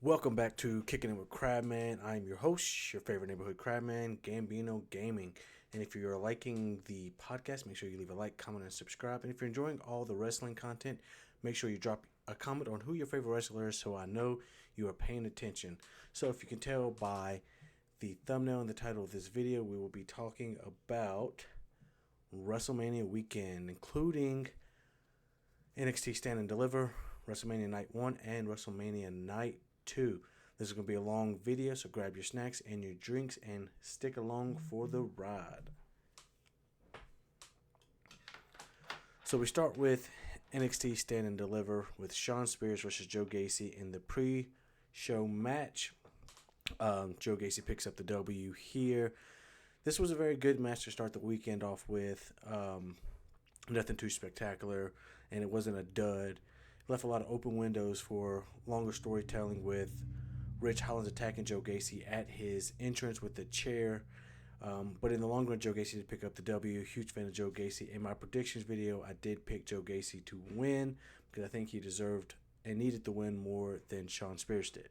Welcome back to Kicking It with Crabman. I'm your host, your favorite neighborhood Crabman, Gambino Gaming. And if you're liking the podcast, make sure you leave a like, comment, and subscribe. And if you're enjoying all the wrestling content, make sure you drop a comment on who your favorite wrestler is so I know you are paying attention. So if you can tell by the thumbnail and the title of this video, we will be talking about WrestleMania weekend, including NXT Stand and Deliver, WrestleMania Night 1, and WrestleMania Night 2. This is going to be a long video, so grab your snacks and your drinks and stick along for the ride. So we start with NXT Stand and Deliver with Shawn Spears versus Joe Gacy in the pre-show match. Joe Gacy picks up the W here. This was a very good match to start the weekend off with. Nothing too spectacular, and it wasn't a dud. It left a lot of open windows for longer storytelling with Rich Hollins attacking Joe Gacy at his entrance with the chair. But in the long run, Joe Gacy did pick up the W. Huge fan of Joe Gacy. In my predictions video, I did pick Joe Gacy to win because I think he deserved and needed the win more than Shawn Spears did.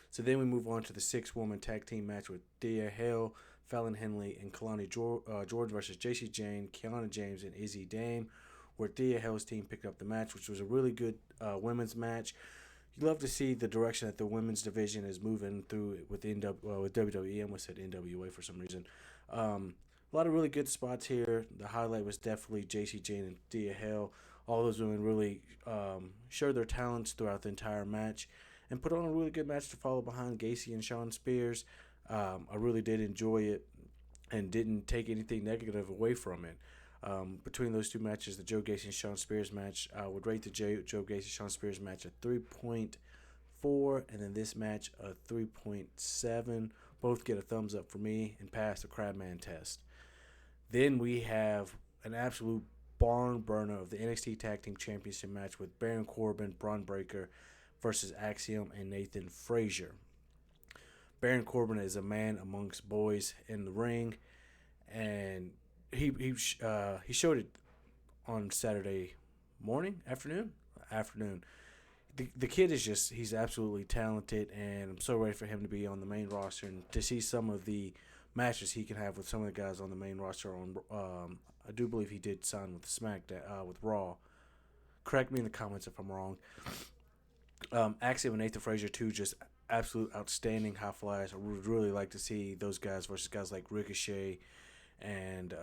So then we move on to the 6-woman tag team match with Thea Hale, Fallon Henley, and Kalani George versus JC Jane, Kiana James, and Izzy Dame, where Thea Hale's team picked up the match, which was a really good women's match. You love to see the direction that the women's division is moving through with WWE. I almost said NWA for some reason. A lot of really good spots here. The highlight was definitely JC Jane and Thea Hale. All those women really showed their talents throughout the entire match and put on a really good match to follow behind Gacy and Shawn Spears. I really did enjoy it and didn't take anything negative away from it. Between those two matches, the Joe Gacy and Shawn Spears match, I would rate the Joe Gacy Shawn Spears match a 3.4, and then this match a 3.7. Both get a thumbs up for me and pass the Crabman test. Then we have an absolute barn burner of the NXT Tag Team Championship match with Baron Corbin, Braun Breaker versus Axiom and Nathan Frazier. Baron Corbin is a man amongst boys in the ring, and he showed it on Saturday afternoon. The kid is he's absolutely talented, and I'm so ready for him to be on the main roster and to see some of the matches he can have with some of the guys on the main roster. I do believe he did sign with SmackDown with Raw. Correct me in the comments if I'm wrong. Axiom and Nathan Frazier too, just absolute outstanding high flyers. I would really like to see those guys versus guys like Ricochet and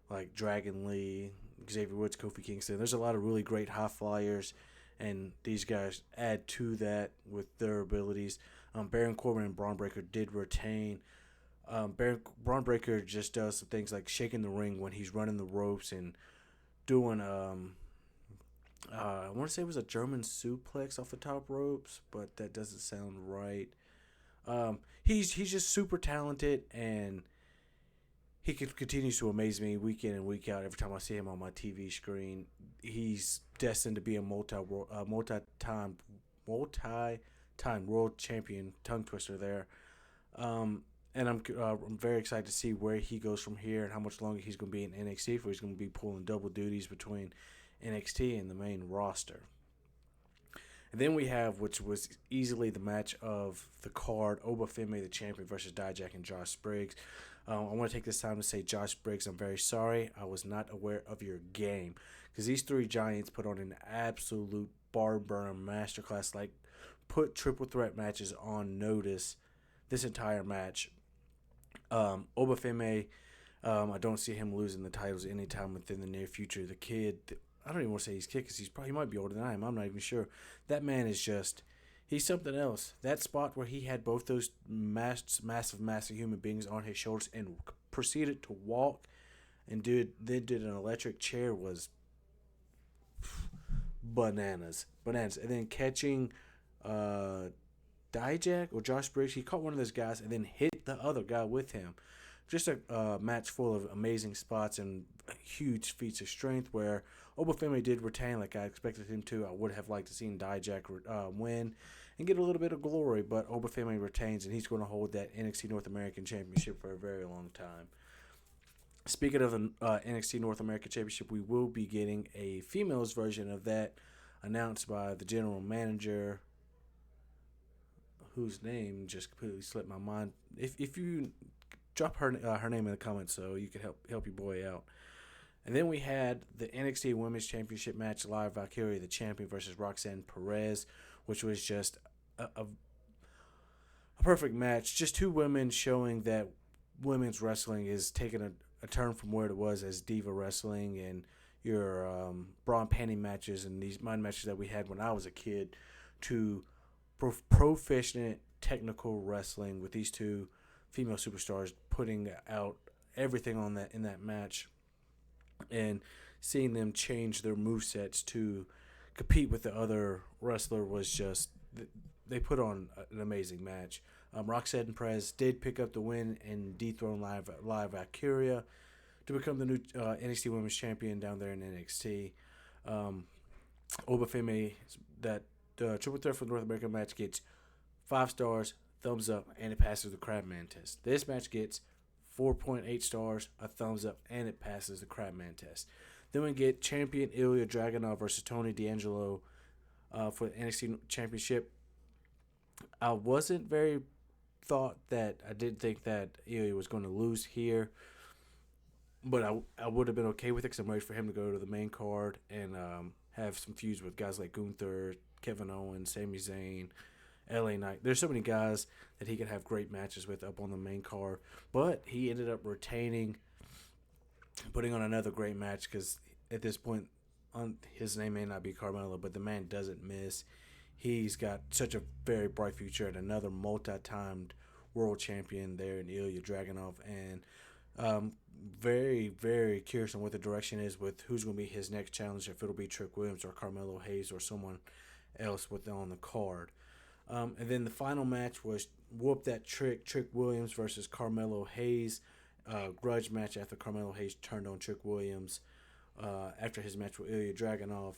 like Dragon Lee, Xavier Woods, Kofi Kingston. There's a lot of really great high flyers, and these guys add to that with their abilities. Baron Corbin and Braun Breaker did retain. Braun Breaker just does some things like shaking the ring when he's running the ropes and doing I want to say it was a German suplex off the top ropes, but that doesn't sound right. He's just super talented, and he continues to amaze me week in and week out. Every time I see him on my TV screen, he's destined to be a multi-time world champion. Tongue twister there. And I'm very excited to see where he goes from here and how much longer he's going to be in NXT. For he's going to be pulling double duties between NXT and the main roster. And then we have, which was easily the match of the card, Obafemi, the champion, versus Dijak and Josh Briggs. I want to take this time to say, Josh Briggs, I'm very sorry. I was not aware of your game. Because these three giants put on an absolute barn-burner masterclass. Like, put triple threat matches on notice this entire match. Obafemi, I don't see him losing the titles anytime within the near future. The kid, I don't even want to say he's kid because he might be older than I am. I'm not even sure. That man is he's something else. That spot where he had both those massive human beings on his shoulders and proceeded to walk and did an electric chair was bananas. And then catching Dijak or Josh Briggs, he caught one of those guys and then hit the other guy with him. Just a match full of amazing spots and huge feats of strength where Obafemi did retain like I expected him to. I would have liked to see Dijak win and get a little bit of glory, but Obafemi retains, and he's going to hold that NXT North American Championship for a very long time. Speaking of the NXT North American Championship, we will be getting a females version of that announced by the general manager whose name just completely slipped my mind. If you drop her name in the comments so you can help your boy out. And then we had the NXT Women's Championship match, Lyra Valkyria, the champion, versus Roxanne Perez, which was just a perfect match. Just two women showing that women's wrestling is taking a turn from where it was as diva wrestling and your bra and panty matches and these mind matches that we had when I was a kid to proficient technical wrestling with these two female superstars putting out everything on that in that match and seeing them change their movesets to compete with the other wrestler was just they put on an amazing match. Roxanne Perez did pick up the win and dethrone Live Valkyria to become the new NXT Women's Champion down there in NXT. Obafemi, that triple threat for the North American match gets 5 stars, thumbs up, and it passes the Crabman test. This match gets 4.8 stars, a thumbs up, and it passes the Crabman test. Then we get champion Ilya Dragunov versus Tony D'Angelo for the NXT Championship. I didn't think that Ilya was going to lose here, but I would have been okay with it because I'm ready for him to go to the main card and have some feuds with guys like Gunther, Kevin Owens, Sami Zayn, LA Knight. There's so many guys that he could have great matches with up on the main card, but he ended up retaining, putting on another great match because at this point, his name may not be Carmelo, but the man doesn't miss. He's got such a very bright future and another multi-timed world champion there in Ilya Dragunov. And very, very curious on what the direction is with who's going to be his next challenger, if it'll be Trick Williams or Carmelo Hayes or someone else on the card. And then the final match was Whoop That Trick Williams versus Carmelo Hayes. Grudge match after Carmelo Hayes turned on Trick Williams after his match with Ilya Dragunov.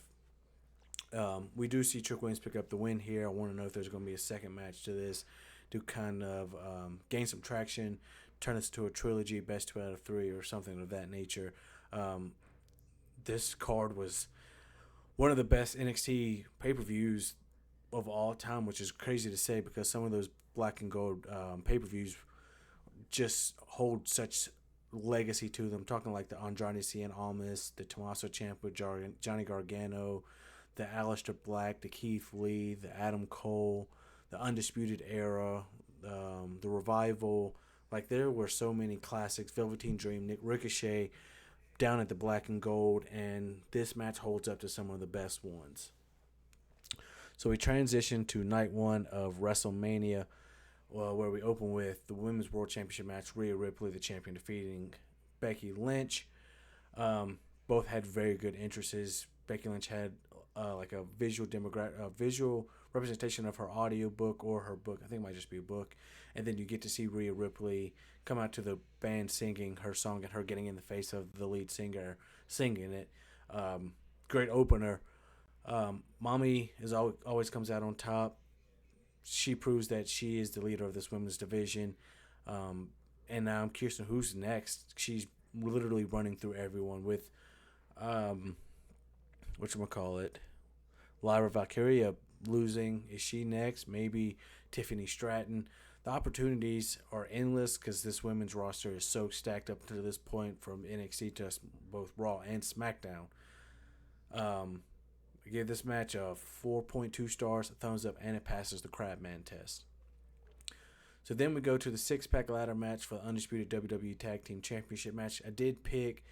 We do see Trick Williams pick up the win here. I want to know if there's going to be a second match to this to kind of gain some traction, turn this to a trilogy, best 2 out of 3 or something of that nature. This card was one of the best NXT pay-per-views of all time, which is crazy to say because some of those black and gold pay-per-views just hold such legacy to them. I'm talking like the Andrade Cien Almas, the Tommaso Ciampa, Johnny Gargano, the Aleister Black, the Keith Lee, the Adam Cole, the Undisputed Era, the Revival. Like there were so many classics. Velveteen Dream, Nick Ricochet, down at the black and gold, and this match holds up to some of the best ones. So we transition to night 1 of WrestleMania, where we open with the Women's World Championship match, Rhea Ripley, the champion, defeating Becky Lynch. Both had very good entrances. Becky Lynch had like a visual representation of her audio book or her book. I think it might just be a book. And then you get to see Rhea Ripley come out to the band singing her song and her getting in the face of the lead singer singing it. Great opener. Mommy always comes out on top. She proves that she is the leader of this women's division. And now I'm curious to who's next. She's literally running through everyone with whatchamacallit, Lyra Valkyria losing. Is she next? Maybe Tiffany Stratton. The opportunities are endless because this women's roster is so stacked up to this point from NXT to both Raw and SmackDown. I give this match a 4.2 stars, a thumbs up, and it passes the Crabman test. So then we go to the 6-pack ladder match for the Undisputed WWE Tag Team Championship match. I did pick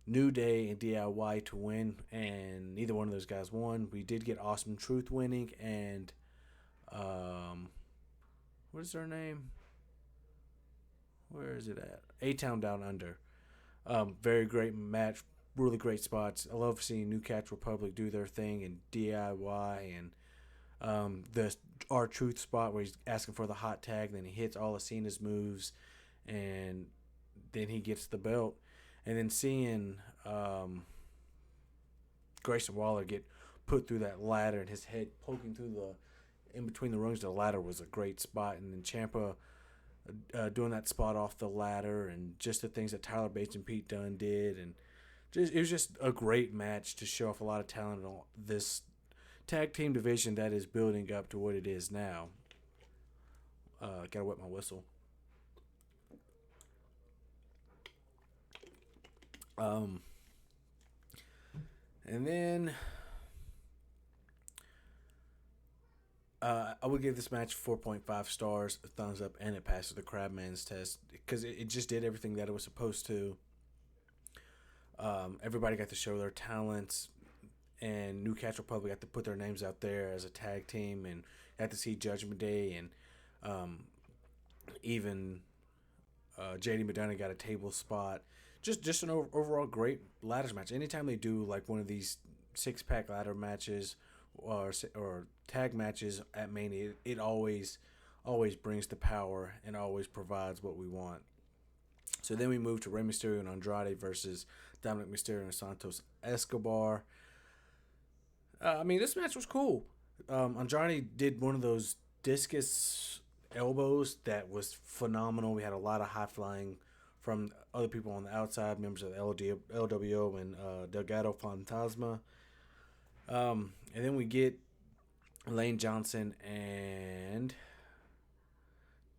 New Day and DIY to win, and neither one of those guys won. We did get Awesome Truth winning, and what is their name? Where is it at? A-Town Down Under. Very great match, really great spots. I love seeing New Catch Republic do their thing, and DIY, and the R-Truth spot where he's asking for the hot tag, then he hits all of Cena's moves, and then he gets the belt. And then seeing Grayson Waller get put through that ladder and his head poking through in between the rungs of the ladder was a great spot. And then Ciampa doing that spot off the ladder, and just the things that Tyler Bates and Pete Dunne did. And it was just a great match to show off a lot of talent on this tag team division that is building up to what it is now. Gotta wet my whistle. Um, and then I would give this match 4.5 stars, a thumbs up, and it passed the Crabman's test because it just did everything that it was supposed to. Everybody got to show their talents, and Newcastle probably got to put their names out there as a tag team, and got to see Judgment Day, and even JD McDonough got a table spot. Just an overall great ladders match. Anytime they do like one of these 6-pack ladder matches or tag matches at Mania, it always brings the power and always provides what we want. So then we move to Rey Mysterio and Andrade versus Dominic Mysterio and Santos Escobar. This match was cool. Andrade did one of those discus elbows that was phenomenal. We had a lot of high flying from other people on the outside, members of the LWO and Delgado Fantasma. And then we get Lane Johnson and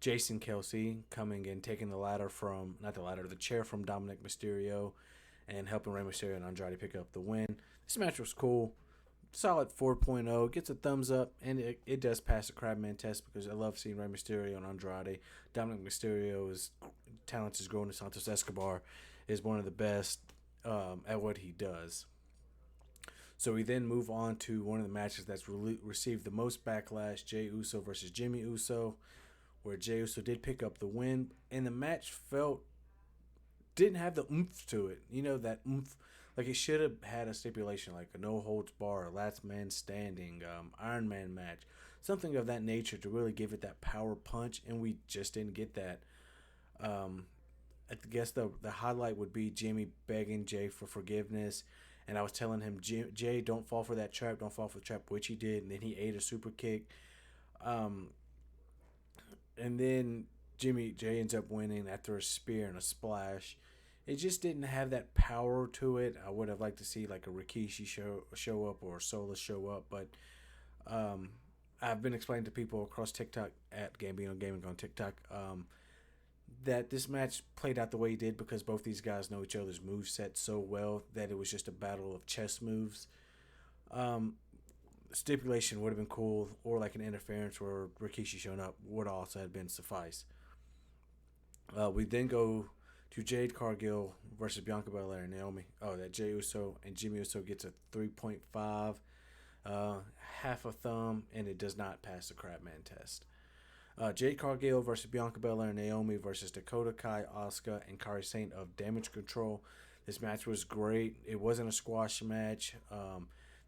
Jason Kelsey coming and taking the chair from Dominic Mysterio and helping Rey Mysterio and Andrade pick up the win. This match was cool. Solid 4.0, gets a thumbs up, and it does pass the Crabman test because I love seeing Rey Mysterio and Andrade. Dominic Mysterio's talent is growing. Santos Escobar is one of the best at what he does. So we then move on to one of the matches that's received the most backlash, Jey Uso versus Jimmy Uso, where Jey Uso did pick up the win, and the match didn't have the oomph to it. You know, that oomph. Like, it should have had a stipulation, like a no-holds-bar, last man standing, Iron Man match. Something of that nature to really give it that power punch, and we just didn't get that. I guess the highlight would be Jimmy begging Jey for forgiveness, and I was telling him, Jey, don't fall for that trap, don't fall for the trap, which he did, and then he ate a super kick. And then Jey ends up winning after a spear and a splash. It just didn't have that power to it. I would have liked to see like a Rikishi show up or a Sola show up, but I've been explaining to people across TikTok at Gambino Gaming on TikTok that this match played out the way it did because both these guys know each other's moveset so well that it was just a battle of chess moves. Stipulation would have been cool, or like an interference where Rikishi showing up would also have been suffice. We then go to Jade Cargill versus Bianca Belair and Naomi. Oh, that Jey Uso and Jimmy Uso gets a 3.5, half a thumb, and it does not pass the Crabman test. Jade Cargill versus Bianca Belair and Naomi versus Dakota Kai, Asuka, and Kairi Sane of Damage Control. This match was great. It wasn't a squash match.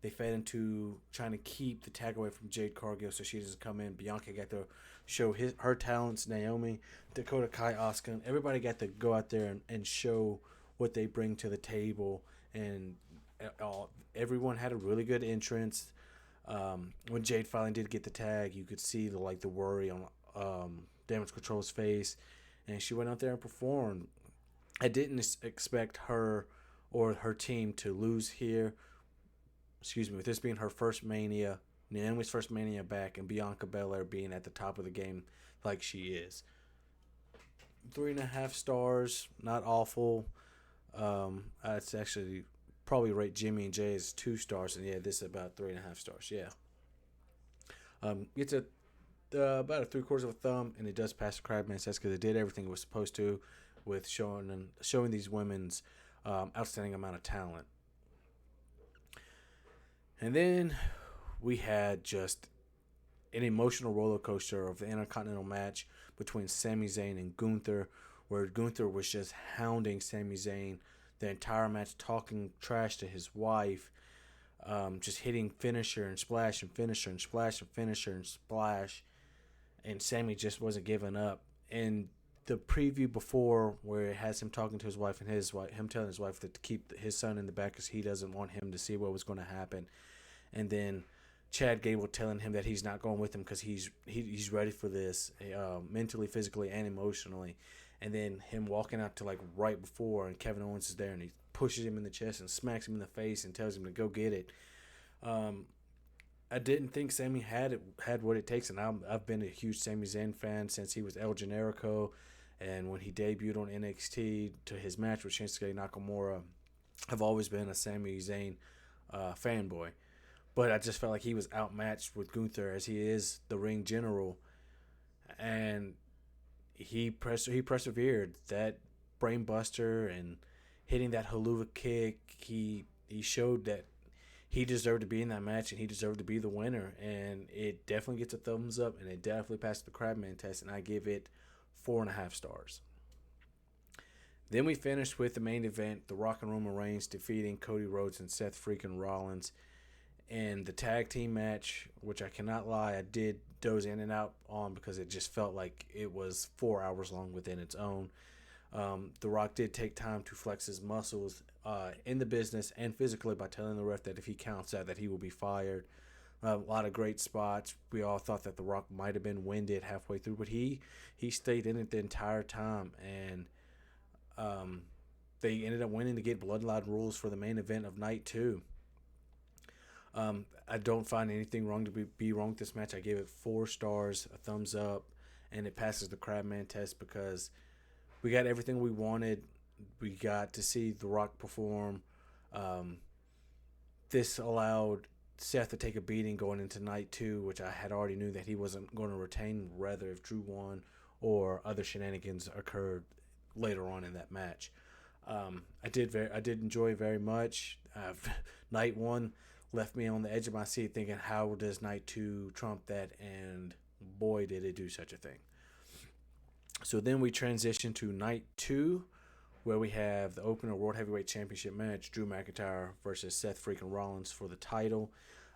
They fed into trying to keep the tag away from Jade Cargill so she doesn't come in. Bianca got to show her talents. Naomi, Dakota Kai, Asuka, everybody got to go out there and show what they bring to the table. And everyone had a really good entrance. When Jade finally did get the tag, you could see the worry on Damage Control's face, and she went out there and performed. I didn't expect her or her team to lose here. With this being her first Mania, Naomi's first Mania back, and Bianca Belair being at the top of the game like she is. 3.5 stars, not awful. I'd actually probably rate Jimmy and Jey as 2 stars, and yeah, this is about 3.5 stars. Yeah. It's about a 3/4 of a thumb, and it does pass the Crabman test because it did everything it was supposed to, with showing these women's outstanding amount of talent. And then we had just an emotional roller coaster of the Intercontinental match between Sami Zayn and Gunther, where Gunther was just hounding Sami Zayn the entire match, talking trash to his wife, just hitting finisher and splash and finisher and splash and finisher and splash, and Sami just wasn't giving up. And the preview before, where it has him talking to his wife and him telling his wife to keep his son in the back because he doesn't want him to see what was going to happen, and then Chad Gable telling him that he's not going with him because he's ready for this, mentally, physically, and emotionally. And then him walking out to right before, and Kevin Owens is there, and he pushes him in the chest and smacks him in the face and tells him to go get it. I didn't think Sami had what it takes, and I've been a huge Sami Zayn fan since he was El Generico, and when he debuted on NXT to his match with Shinsuke Nakamura, I've always been a Sami Zayn fanboy. But I just felt like he was outmatched with Gunther as he is the ring general, and he persevered. That brainbuster and hitting that haluva kick, he showed that he deserved to be in that match and he deserved to be the winner. And it definitely gets a thumbs up, and it definitely passed the Crabman test, and I give it 4.5 stars. Then we finished with the main event, The Rock and Roman Reigns defeating Cody Rhodes and Seth freaking Rollins in the tag team match, which I cannot lie, I did doze in and out on because it just felt like it was 4 hours long within its own. The Rock did take time to flex his muscles in the business and physically by telling the ref that if he counts out that he will be fired. A lot of great spots. We all thought that The Rock might have been winded halfway through, but he stayed in it the entire time, and they ended up winning to get Bloodline rules for the main event of night 2. I don't find anything wrong to be wrong with this match. I gave it 4 stars, a thumbs up, and it passes the Crabman test because we got everything we wanted. We got to see The Rock perform. This allowed Seth to take a beating going into night 2, which I had already knew that he wasn't going to retain, rather if Drew won or other shenanigans occurred later on in that match. I did enjoy it very much. Night 1 left me on the edge of my seat thinking, how does night 2 trump that? And boy, did it do such a thing. So then we transition to night 2, where we have the opener World Heavyweight Championship match, Drew McIntyre versus Seth freaking Rollins for the title.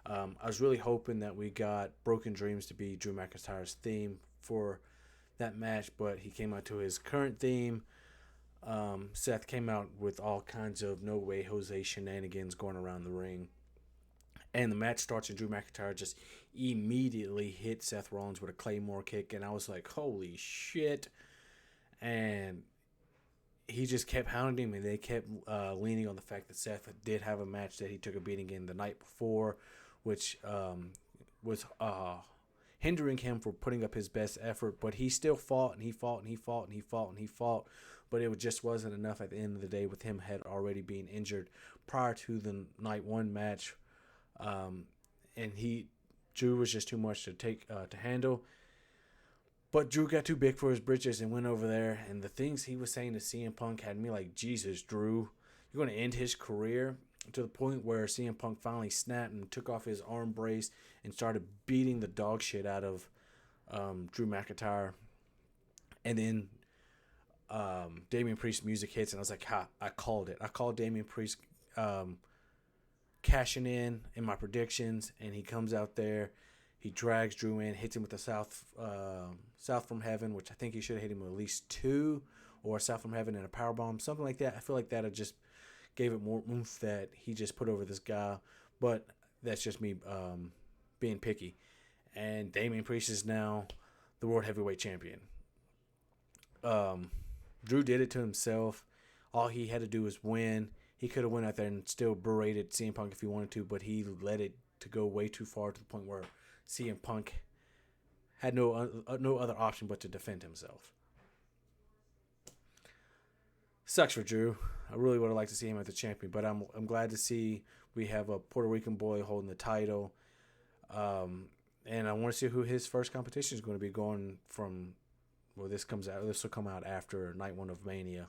I was really hoping that we got Broken Dreams to be Drew McIntyre's theme for that match, but he came out to his current theme. Seth came out with all kinds of no way Jose shenanigans going around the ring. And the match starts and Drew McIntyre just immediately hit Seth Rollins with a Claymore kick. And I was like, holy shit. And he just kept hounding him. And they kept leaning on the fact that Seth did have a match that he took a beating in the night before, which was hindering him from putting up his best effort. But he still fought and he fought and he fought and he fought and he fought. But it just wasn't enough at the end of the day with him had already been injured prior to the night 1 match. And Drew was just too much to handle. But Drew got too big for his britches and went over there. And the things he was saying to CM Punk had me like, Jesus, Drew, you're going to end his career? To the point where CM Punk finally snapped and took off his arm brace and started beating the dog shit out of Drew McIntyre. And then Damian Priest's music hits, and I was like, I called it. I called Damian Priest cashing in my predictions, and he comes out there, he drags Drew in, hits him with the South from Heaven, which I think he should have hit him with at least 2, or South from Heaven and a powerbomb, something like that. I feel like that just gave it more oomph that he just put over this guy, but that's just me being picky. And Damian Priest is now the World Heavyweight Champion. Drew did it to himself. All he had to do was win. He could have went out there and still berated CM Punk if he wanted to, but he let it to go way too far to the point where CM Punk had no other option but to defend himself. Sucks for Drew. I really would have liked to see him as the champion, but I'm glad to see we have a Puerto Rican boy holding the title. And I want to see who his first competition is going to be going from. Well, this will come out after night 1 of Mania.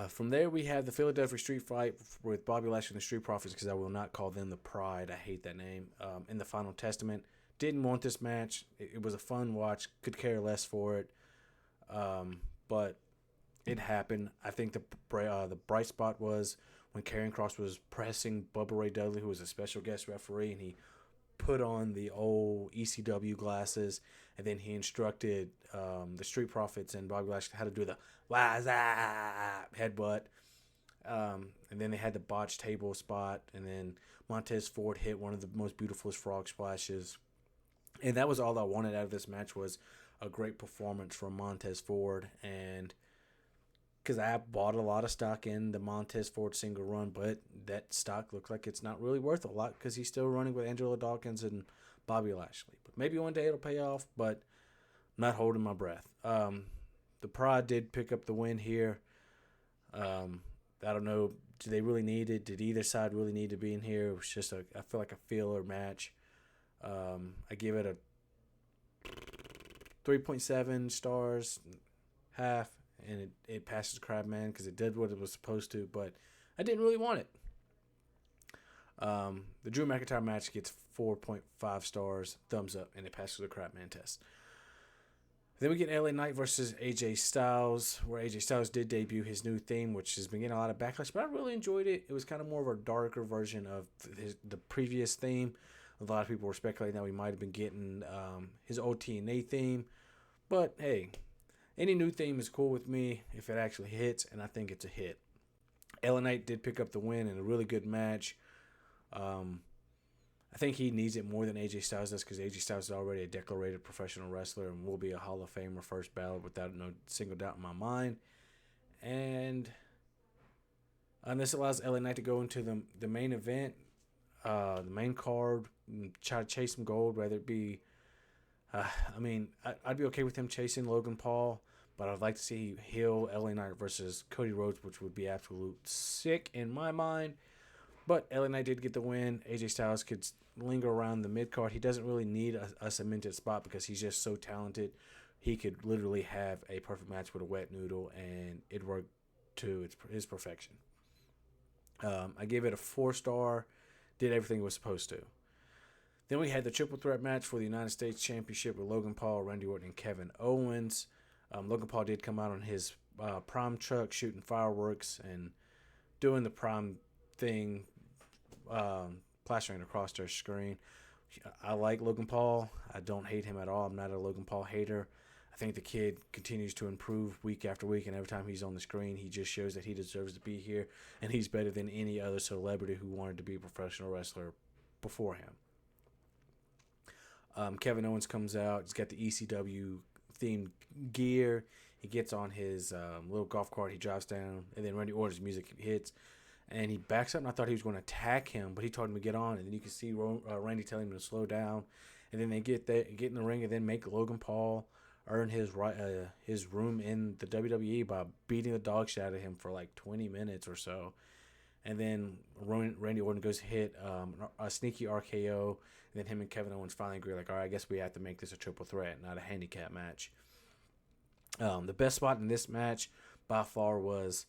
From there, we have the Philadelphia Street Fight with Bobby Lashley and the Street Profits, because I will not call them the Pride. I hate that name. In the Final Testament. Didn't want this match. It was a fun watch. Could care less for it. But it happened. I think the bright spot was when Karrion Kross was pressing Bubba Ray Dudley, who was a special guest referee, and he put on the old ECW glasses, and then he instructed the Street Profits and Bobby Lashley how to do the what's up headbutt. And then they had the botched table spot, and then Montez Ford hit one of the most beautiful frog splashes. And that was all I wanted out of this match, was a great performance from Montez Ford. And because I bought a lot of stock in the Montez Ford single run, but that stock looks like it's not really worth a lot because he's still running with Angelo Dawkins and Bobby Lashley. But maybe one day it'll pay off, but I'm not holding my breath. The Pride did pick up the win here. I don't know. Do they really need it? Did either side really need to be in here? It was just I feel like a filler match. I give it a 3.7 stars, half, and it passes Crabman because it did what it was supposed to, but I didn't really want it. The Drew McIntyre match gets 4.5 stars, thumbs up, and it passes the Crabman test. Then we get LA Knight versus AJ Styles, where AJ Styles did debut his new theme, which has been getting a lot of backlash, but I really enjoyed it. It was kind of more of a darker version of the previous theme. A lot of people were speculating that we might have been getting his old TNA theme, but hey, any new theme is cool with me if it actually hits, and I think it's a hit. LA Knight did pick up the win in a really good match. I think he needs it more than AJ Styles does because AJ Styles is already a declared professional wrestler and will be a Hall of Famer first ballot without no single doubt in my mind. And this allows LA Knight to go into the main event, the main card, and try to chase some gold, whether it be, I'd be okay with him chasing Logan Paul, but I'd like to see heel LA Knight versus Cody Rhodes, which would be absolute sick in my mind. But LA Knight did get the win. AJ Styles could linger around the mid-card. He doesn't really need a cemented spot because he's just so talented. He could literally have a perfect match with a wet noodle, and it worked to his perfection. I gave it a 4-star. Did everything it was supposed to. Then we had the triple threat match for the United States Championship with Logan Paul, Randy Orton, and Kevin Owens. Logan Paul did come out on his Prime truck shooting fireworks and doing the Prime thing, plastering across their screen. I like Logan Paul. I don't hate him at all. I'm not a Logan Paul hater. I think the kid continues to improve week after week, and every time he's on the screen, he just shows that he deserves to be here, and he's better than any other celebrity who wanted to be a professional wrestler before him. Kevin Owens comes out. He's got the ECW themed gear. He gets on his little golf cart. He drives down, and then Randy Orton's music hits. And he backs up, and I thought he was going to attack him, but he told him to get on. And then you can see Randy telling him to slow down. And then they get in the ring and then make Logan Paul earn his room in the WWE by beating the dog shit out of him for like 20 minutes or so. And then Randy Orton goes hit a sneaky RKO. And then him and Kevin Owens finally agree, like, all right, I guess we have to make this a triple threat, not a handicap match. The best spot in this match by far was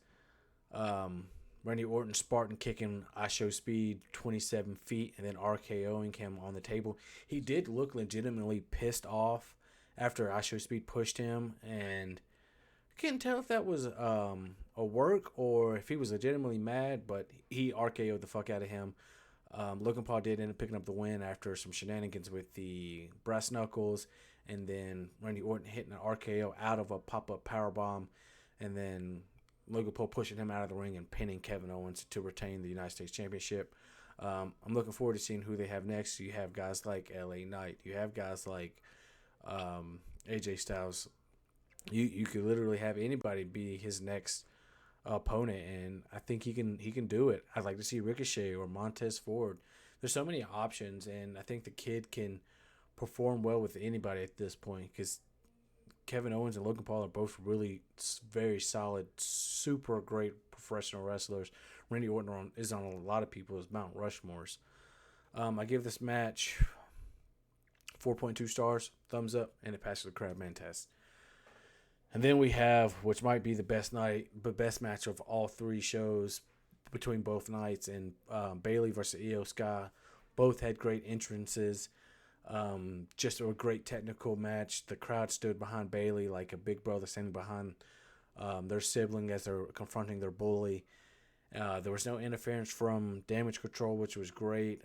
Randy Orton Spartan kicking I Show Speed 27 feet and then RKOing him on the table. He did look legitimately pissed off after I Show Speed pushed him, and I can't tell if that was a work or if he was legitimately mad, but he RKO'd the fuck out of him. Logan Paul did end up picking up the win after some shenanigans with the brass knuckles, and then Randy Orton hitting an RKO out of a pop-up powerbomb, and then Logan Paul pushing him out of the ring and pinning Kevin Owens to retain the United States Championship. I'm looking forward to seeing who they have next. You have guys like LA Knight. You have guys like AJ Styles. You could literally have anybody be his next opponent, and I think he can do it. I'd like to see Ricochet or Montez Ford. There's so many options, and I think the kid can perform well with anybody at this point because Kevin Owens and Logan Paul are both really very solid, super great professional wrestlers. Randy Orton is on a lot of people's Mount Rushmores. I give this match 4.2 stars, thumbs up, and it passes the Crabman test. And then we have, which might be the best match of all three shows between both nights, and Bayley versus Io Sky. Both had great entrances. Just a great technical match. The crowd stood behind Bayley like a big brother standing behind their sibling as they're confronting their bully. There was no interference from Damage Control, which was great.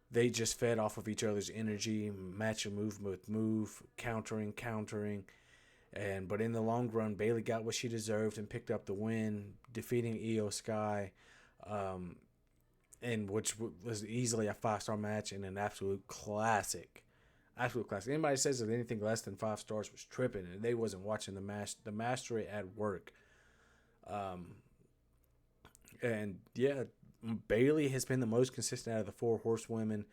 They just fed off of each other's energy, match a move with move, countering. But in the long run, Bayley got what she deserved and picked up the win, defeating Io Sky. And which was easily a 5-star match and an absolute classic. Absolute classic. Anybody says that anything less than 5 stars was tripping, and they wasn't watching the mastery at work. And yeah, Bailey has been the most consistent out of the 4 horsewomen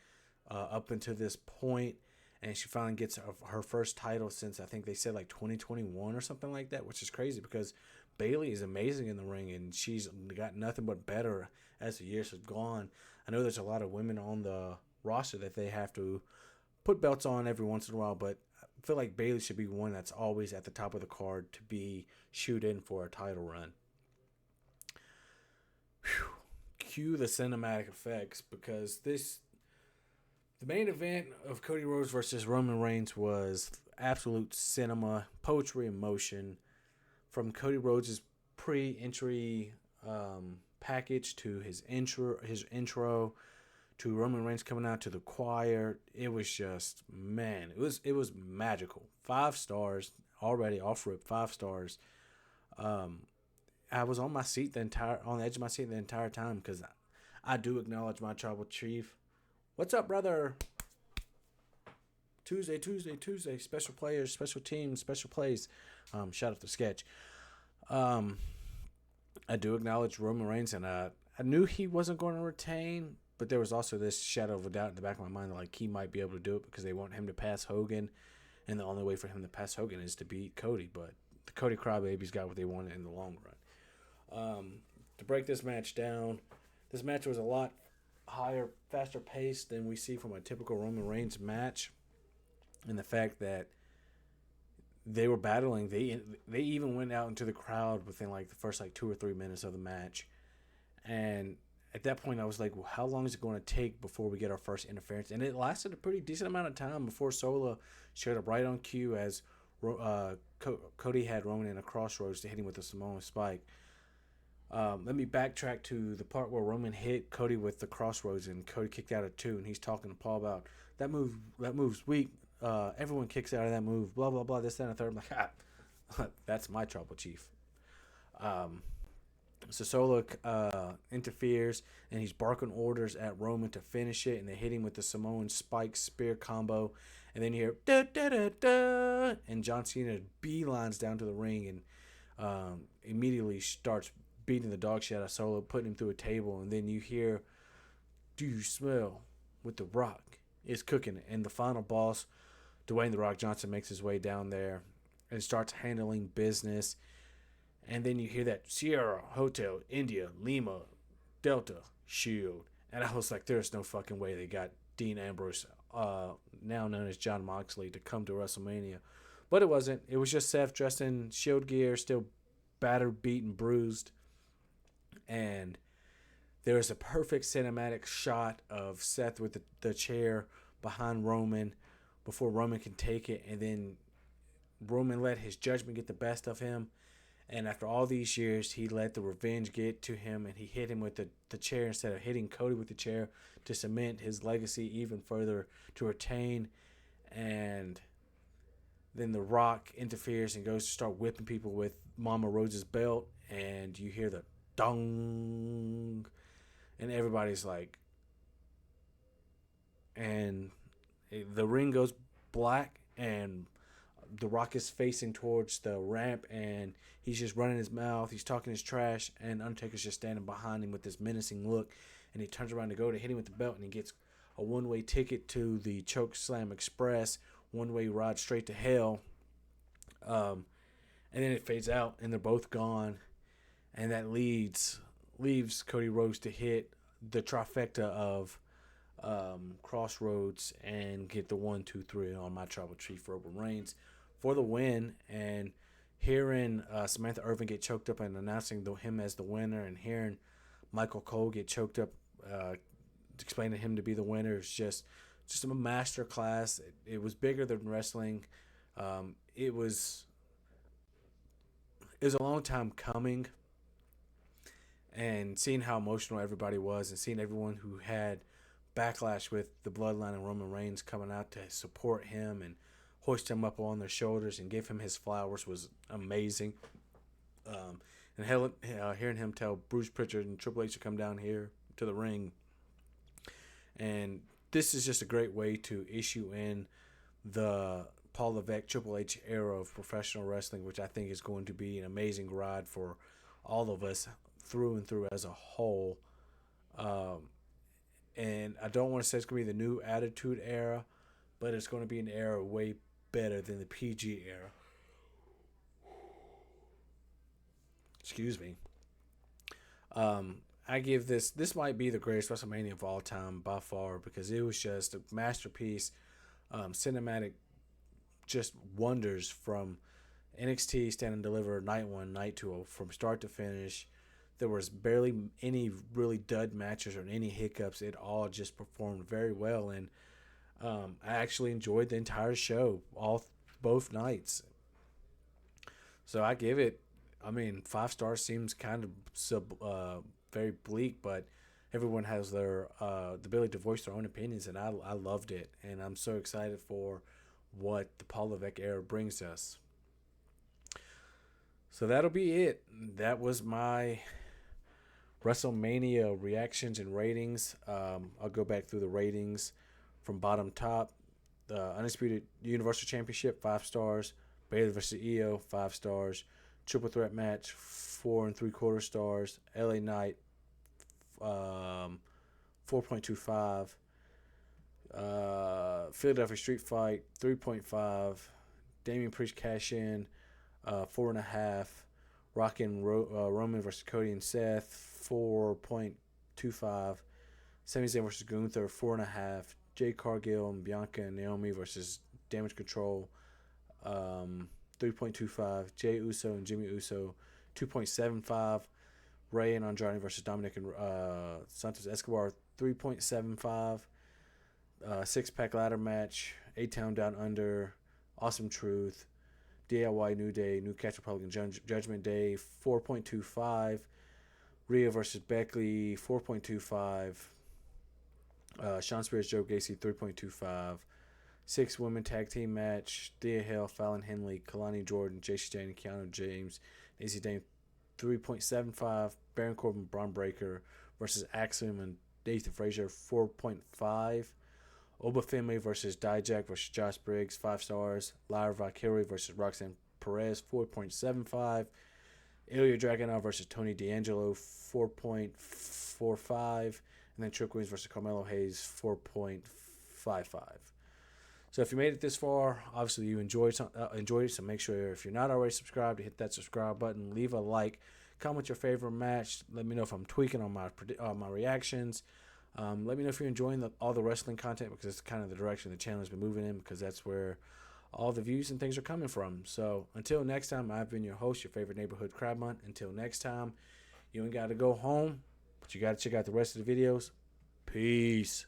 up until this point, and she finally gets her first title since I think they said like 2021 or something like that, which is crazy because Bailey is amazing in the ring, and she's got nothing but better as the years have gone. I know there's a lot of women on the roster that they have to put belts on every once in a while, but I feel like Bailey should be one that's always at the top of the card to be shoot in for a title run. Whew. Cue the cinematic effects because the main event of Cody Rhodes versus Roman Reigns was absolute cinema, poetry in motion. From Cody Rhodes' pre-entry package to his intro to Roman Reigns coming out to the choir, it was just, man, it was magical. 5 stars already, off rip, 5 stars. I was on the edge of my seat the entire time because I do acknowledge my tribal chief. What's up, brother? Tuesday. Special players, special teams, special plays. Shout out to Sketch. I do acknowledge Roman Reigns, and I knew he wasn't going to retain, but there was also this shadow of a doubt in the back of my mind that like he might be able to do it because they want him to pass Hogan, and the only way for him to pass Hogan is to beat Cody. But the Cody Crybabies got what they wanted in the long run. To break this match down, this match was a lot higher, faster paced than we see from a typical Roman Reigns match, and the fact that they were battling, they even went out into the crowd within like the first like 2 or 3 minutes of the match, and at that point I was like, well, how long is it going to take before we get our first interference? And it lasted a pretty decent amount of time before Sola showed up right on cue as Cody had Roman in a crossroads to hit him with a Samoan spike. Let me backtrack to the part where Roman hit Cody with the crossroads and Cody kicked out at 2, and he's talking to Paul about that move's weak. Everyone kicks out of that move. Blah blah blah. This that and the third. I'm like, that's my trouble, chief. So Solo interferes and he's barking orders at Roman to finish it, and they hit him with the Samoan spike spear combo, and then you hear da da da da, and John Cena beelines down to the ring and immediately starts beating the dog shit out of Solo, putting him through a table, and then you hear, "Do you smell what the Rock is cooking?" And the final boss, Dwayne "The Rock" Johnson, makes his way down there and starts handling business. And then you hear that Sierra Hotel India Lima Delta Shield, and I was like, "There's no fucking way they got Dean Ambrose, now known as Jon Moxley, to come to WrestleMania." But it wasn't. It was just Seth dressed in Shield gear, still battered, beaten, bruised. And there is a perfect cinematic shot of Seth with the chair behind Roman before Roman can take it, and then Roman let his judgment get the best of him, and after all these years he let the revenge get to him, and he hit him with the chair instead of hitting Cody with the chair to cement his legacy even further, to retain. And then The Rock interferes and goes to start whipping people with Mama Rose's belt, and you hear the dong, and everybody's like, and the ring goes black, and The Rock is facing towards the ramp, and he's just running his mouth, he's talking his trash, and Undertaker's just standing behind him with this menacing look, and he turns around to go to hit him with the belt, and he gets a one-way ticket to the Choke Slam Express, one-way ride straight to hell. And then it fades out, and they're both gone, and that leaves Cody Rhodes to hit the trifecta of Crossroads and get the 1, 2, 3 on my tribal chief for Roman Reigns for the win. And hearing Samantha Irvin get choked up and announcing him as the winner, and hearing Michael Cole get choked up, explaining him to be the winner, is just a master class. It was bigger than wrestling. It was a long time coming, and seeing how emotional everybody was, and seeing everyone who had backlash with the bloodline and Roman Reigns coming out to support him and hoist him up on their shoulders and give him his flowers was amazing. And hearing him tell Bruce Pritchard and Triple H to come down here to the ring. And this is just a great way to issue in the Paul Levesque Triple H era of professional wrestling, which I think is going to be an amazing ride for all of us through and through as a whole. Um, and I don't want to say it's going to be the new Attitude Era, but it's going to be an era way better than the PG era. Excuse me. I give this might be the greatest WrestleMania of all time by far because it was just a masterpiece, cinematic, just wonders from NXT Stand and Deliver night one, night two, from start to finish. There was barely any really dud matches or any hiccups. It all just performed very well, and I actually enjoyed the entire show, both nights. So I give it. I mean, 5 stars seems kind of very bleak, but everyone has their the ability to voice their own opinions, and I loved it, and I'm so excited for what the Paul Levesque era brings us. So that'll be it. That was my WrestleMania reactions and ratings. I'll go back through the ratings from bottom top. The Undisputed Universal Championship, 5 stars. Bayley versus EO, 5 stars. Triple threat match, 4.75 stars. LA Knight, 4.25. Philadelphia Street Fight, 3.5. Damian Priest cash in, 4.5. Roman versus Cody and Seth, 4.25. Sami Zayn versus Gunther, 4.5. Jade Cargill and Bianca and Naomi versus Damage Control, 3.25. Jey Uso and Jimmy Uso, 2.75. Rey and Andrade versus Dominic and Santos Escobar, 3.75. Six-pack ladder match, A-Town Down Under, Awesome Truth, DIY New Day, New Catch Republican Judgment Day, 4.25. Rhea versus Beckley, 4.25. Sean Spears, Joe Gacy, 3.25. 6 women tag team match, Thea Hale, Fallon Henley, Kalani Jordan, JC Jane, and Keanu James, AC Dane, 3.75. Baron Corbin, Braun Breaker versus Axiom and Nathan Frazier, 4.5. Oba Femi versus Dijak versus Josh Briggs, 5 stars. Lyra Valkyrie versus Roxanne Perez, 4.75. Ilya Dragunov versus Tony D'Angelo, 4.45. And then Trick Williams versus Carmelo Hayes, 4.55. So if you made it this far, obviously you enjoyed it. So make sure, if you're not already subscribed, to hit that subscribe button, leave a like, comment your favorite match. Let me know if I'm tweaking on my reactions. Let me know if you're enjoying all the wrestling content, because it's kind of the direction the channel has been moving in, because that's where all the views and things are coming from. So until next time, I've been your host, your favorite neighborhood Crabman. Until next time, you ain't got to go home, but you got to check out the rest of the videos. Peace.